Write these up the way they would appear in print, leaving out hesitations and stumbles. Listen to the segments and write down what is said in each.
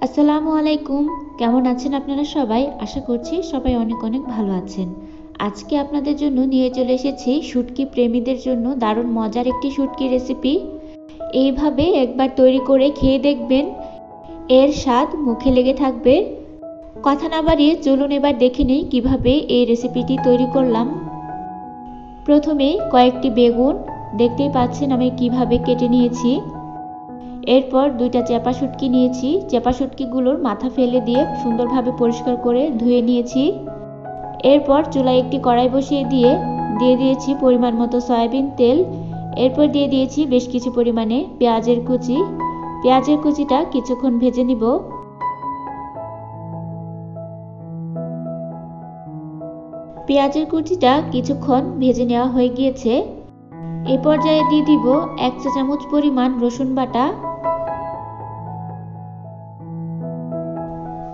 আসসালামু আলাইকুম। কেমন আছেন আপনারা সবাই? আশা করছি সবাই অনেক অনেক ভালো আছেন। আজকে আপনাদের জন্য নিয়ে চলে এসেছি শুটকি প্রেমীদের জন্য দারুণ মজার একটি শুটকি রেসিপি। এইভাবে একবার তৈরি করে খেয়ে দেখবেন, এর স্বাদ মুখে লেগে থাকবে। কথা না বাড়িয়ে চলুন এবার দেখে নিই কীভাবে এই রেসিপিটি তৈরি করলাম। প্রথমে কয়েকটি বেগুন দেখতেই পাচ্ছেন আমি কিভাবে কেটে নিয়েছি। এরপর দুইটা চেপা শুটকি নিয়েছি। চেপা শুটকিগুলোর মাথা ফেলে দিয়ে সুন্দরভাবে পরিষ্কার করে ধুয়ে নিয়েছি। এরপর চুলায় একটি কড়াই বসিয়ে দিয়ে দিয়েছি পরিমাণ মতো সয়াবিন তেল। এরপর দিয়ে দিয়েছি বেশ কিছু পরিমাণে পেঁয়াজের কুচি। পেঁয়াজের কুচিটা কিছুক্ষণ ভেজে নিব। পেঁয়াজের কুচিটা কিছুক্ষণ ভেজে নেওয়া হয়ে গিয়েছে। এ পর্যায়ে দিয়ে দিব 1 চা চামচ পরিমাণ রসুন বাটা।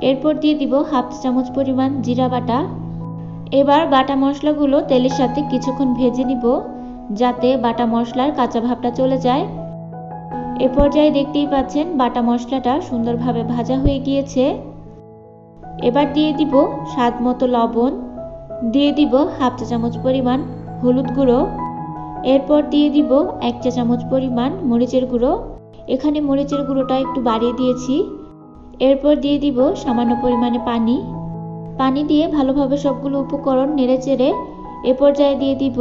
এরপর দিয়ে দিব হাফ চা চামচ পরিমাণ জিরা বাটা। এবার বাটা মশলাগুলো তেলের সাথে কিছুক্ষণ ভেজে নিব, যাতে বাটা মশলার কাঁচা ভাবটা চলে যায়। এ পর্যায়ে দেখতেই পাচ্ছেন বাটা মশলাটা সুন্দরভাবে ভাজা হয়ে গিয়েছে। এবার দিয়ে দিব স্বাদ মতো লবণ, দিয়ে দিব হাফ চা চামচ পরিমাণ হলুদ গুঁড়ো। এরপর দিয়ে দিব 1 চা চামচ পরিমাণ মরিচের গুঁড়ো। এখানে মরিচের গুঁড়োটা একটু বাড়িয়ে দিয়েছি। এরপর দিয়ে দিব সামান্য পরিমাণে পানি দিয়ে ভালোভাবে সবগুলো উপকরণ নেড়েচেড়ে এ পর্যায়ে দিয়ে দিব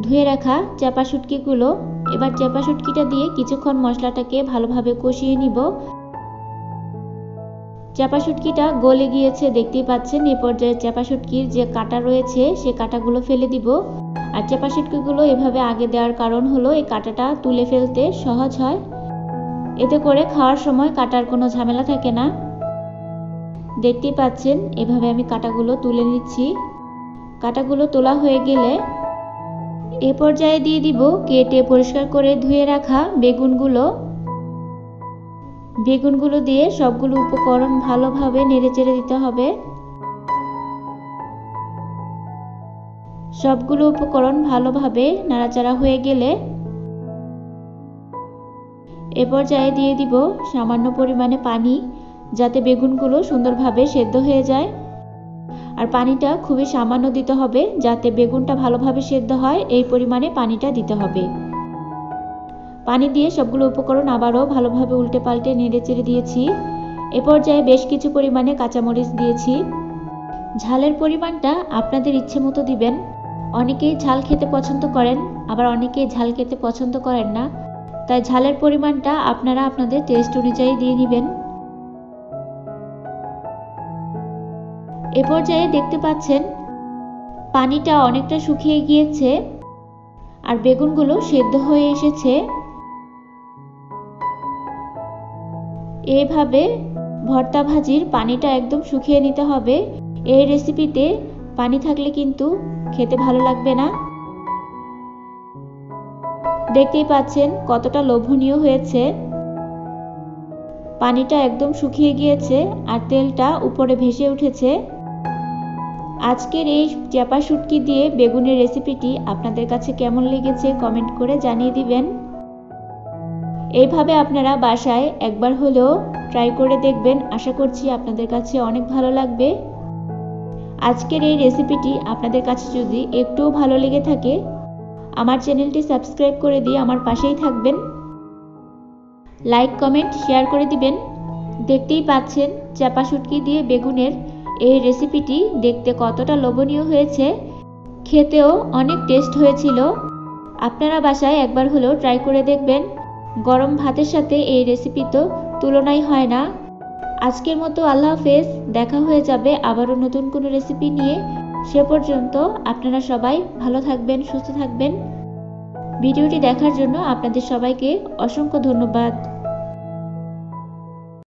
ধুয়ে রাখা চাপা শুটকিগুলো। এবার চাপা শুটকিটা দিয়ে কিছুক্ষণ মশলাটাকে ভালোভাবে কষিয়ে নিব। চাপা শুটকিটা গলে গিয়েছে দেখতেই পাচ্ছেন। এ পর্যায়ে চাপা শুটকির যে কাঁটা রয়েছে সে কাঁটাগুলো ফেলে দিব। আর চাপা শুটকিগুলো এভাবে আগে দেওয়ার কারণ হলো এই কাঁটাটা তুলে ফেলতে সহজ হয়, এতে করে খাওয়ার সময় কাটার কোনো ঝামেলা থাকে না। দেখতেই পাচ্ছেন এভাবে আমি কাঁটাগুলো তুলে নিচ্ছি। কাঁটাগুলো তোলা হয়ে গেলে এ পর্যায়ে দিয়ে দিব কেটে পরিষ্কার করে ধুয়ে রাখা বেগুনগুলো দিয়ে সবগুলো উপকরণ ভালোভাবে নেড়েচেড়ে দিতে হবে। সবগুলো উপকরণ ভালোভাবে নাড়াচাড়া হয়ে গেলে এ পর্যায়ে দিয়ে দিব সামান্য পরিমাণে পানি, যাতে বেগুনগুলো সুন্দরভাবে সেদ্ধ হয়ে যায়। আর পানিটা খুবই সামান্য দিতে হবে, যাতে বেগুনটা ভালোভাবে সেদ্ধ হয় এই পরিমাণে পানিটা দিতে হবে। পানি দিয়ে সবগুলো উপকরণ আবারও ভালোভাবে উল্টে পাল্টে নেড়েচেড়ে দিয়েছি। এ পর্যায়ে বেশ কিছু পরিমাণে কাঁচামরিচ দিয়েছি। ঝালের পরিমাণটা আপনাদের ইচ্ছে মতো দিবেন। অনেকেই ঝাল খেতে পছন্দ করেন, আবার অনেকেই ঝাল খেতে পছন্দ করেন না, তাই ঝালের পরিমাণটা আপনারা আপনাদের টেস্ট অনুযায়ী দিয়ে নেবেন। এ পর্যায়ে দেখতে পাচ্ছেন পানিটা অনেকটা শুকিয়ে গিয়েছে আর বেগুনগুলো সেদ্ধ হয়ে এসেছে। এইভাবে ভর্তা ভাজির পানিটা একদম শুকিয়ে নিতে হবে। এই রেসিপিতে পানি থাকলে কিন্তু খেতে ভালো লাগবে না। দেখতেই পাচ্ছেন কতটা লোভনীয় হয়েছে। পানিটা একদম শুকিয়ে গিয়েছে আর তেলটা উপরে ভেসে উঠেছে। আজকের এই চাপা শুটকি দিয়ে বেগুনের রেসিপিটি আপনাদের কাছে কেমন লেগেছে কমেন্ট করে জানিয়ে দিবেন। এইভাবে আপনারা বাসায় একবার হলেও ট্রাই করে দেখবেন, আশা করছি আপনাদের কাছে অনেক ভালো লাগবে। আজকের এই রেসিপিটি আপনাদের কাছে যদি একটুও ভালো লেগে থাকে আমার চ্যানেলটি সাবস্ক্রাইব করে দিয়ে আমার পাশেই থাকবেন। লাইক কমেন্ট শেয়ার করে দিবেন। দেখতেই পাচ্ছেন চাপা শুটকি দিয়ে বেগুনের এই রেসিপিটি দেখতে কতটা লোভনীয় হয়েছে, খেতেও অনেক টেস্ট হয়েছিল। আপনারা বাসায় একবার হলেও ট্রাই করে দেখবেন। গরম ভাতের সাথে এই রেসিপি তো তুলনাই হয় না। আজকের মতো আল্লাহ হাফেজ। দেখা হয়ে যাবে আবারও নতুন কোনো রেসিপি নিয়ে। সে পর্যন্ত আপনারা সবাই ভালো থাকবেন, সুস্থ থাকবেন। ভিডিওটি দেখার জন্য আপনাদের সবাইকে অসংখ্য ধন্যবাদ।